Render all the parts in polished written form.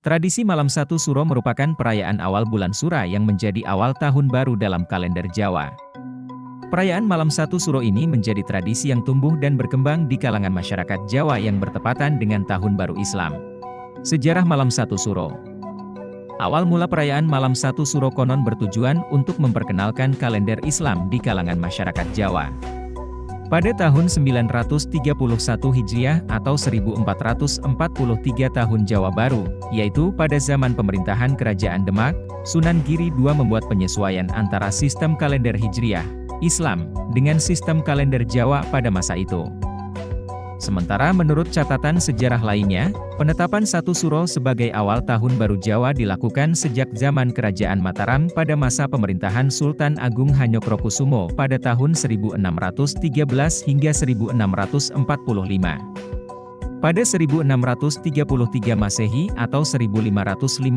Tradisi Malam Satu Suro merupakan perayaan awal bulan Sura yang menjadi awal tahun baru dalam kalender Jawa. Perayaan Malam Satu Suro ini menjadi tradisi yang tumbuh dan berkembang di kalangan masyarakat Jawa yang bertepatan dengan Tahun Baru Islam. Sejarah Malam Satu Suro. Awal mula perayaan Malam Satu Suro konon bertujuan untuk memperkenalkan kalender Islam di kalangan masyarakat Jawa. Pada tahun 931 Hijriah atau 1443 tahun Jawa Baru, yaitu pada zaman pemerintahan Kerajaan Demak, Sunan Giri II membuat penyesuaian antara sistem kalender Hijriah, Islam, dengan sistem kalender Jawa pada masa itu. Sementara menurut catatan sejarah lainnya, penetapan Satu Suro sebagai awal tahun baru Jawa dilakukan sejak zaman Kerajaan Mataram pada masa pemerintahan Sultan Agung Hanyokrokusumo pada tahun 1613 hingga 1645. Pada 1633 Masehi atau 1555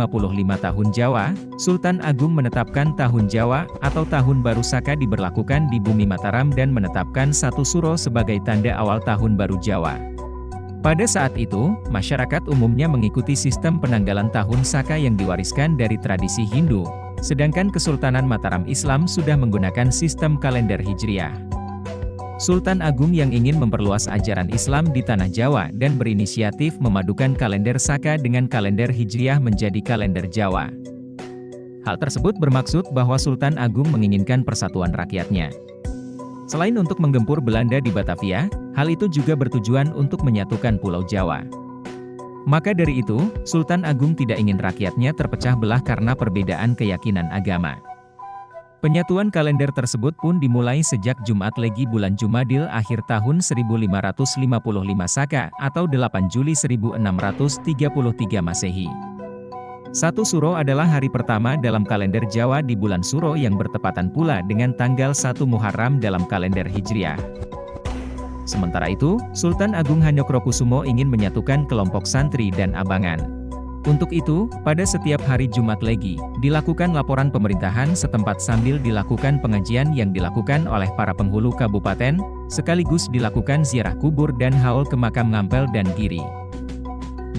tahun Jawa, Sultan Agung menetapkan Tahun Jawa atau Tahun Baru Saka diberlakukan di bumi Mataram dan menetapkan Satu Suro sebagai tanda awal Tahun Baru Jawa. Pada saat itu, masyarakat umumnya mengikuti sistem penanggalan Tahun Saka yang diwariskan dari tradisi Hindu, sedangkan Kesultanan Mataram Islam sudah menggunakan sistem kalender Hijriah. Sultan Agung yang ingin memperluas ajaran Islam di tanah Jawa dan berinisiatif memadukan kalender Saka dengan kalender Hijriah menjadi kalender Jawa. Hal tersebut bermaksud bahwa Sultan Agung menginginkan persatuan rakyatnya. Selain untuk menggempur Belanda di Batavia, hal itu juga bertujuan untuk menyatukan Pulau Jawa. Maka dari itu, Sultan Agung tidak ingin rakyatnya terpecah belah karena perbedaan keyakinan agama. Penyatuan kalender tersebut pun dimulai sejak Jumat Legi bulan Jumadil akhir tahun 1555 Saka atau 8 Juli 1633 Masehi. Satu Suro adalah hari pertama dalam kalender Jawa di bulan Suro yang bertepatan pula dengan tanggal 1 Muharram dalam kalender Hijriah. Sementara itu, Sultan Agung Hanyokrokusumo ingin menyatukan kelompok santri dan abangan. Untuk itu, pada setiap hari Jumat Legi, dilakukan laporan pemerintahan setempat sambil dilakukan pengajian yang dilakukan oleh para penghulu kabupaten, sekaligus dilakukan ziarah kubur dan haul ke makam Ngampel dan Giri.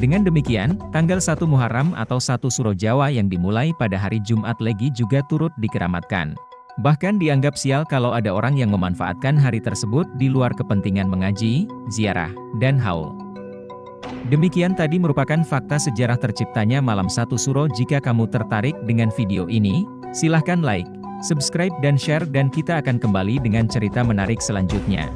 Dengan demikian, tanggal 1 Muharram atau Satu Suro Jawa yang dimulai pada hari Jumat Legi juga turut dikeramatkan. Bahkan dianggap sial kalau ada orang yang memanfaatkan hari tersebut di luar kepentingan mengaji, ziarah, dan haul. Demikian tadi merupakan fakta sejarah terciptanya Malam Satu Suro. Jika kamu tertarik dengan video ini, silahkan like, subscribe dan share dan kita akan kembali dengan cerita menarik selanjutnya.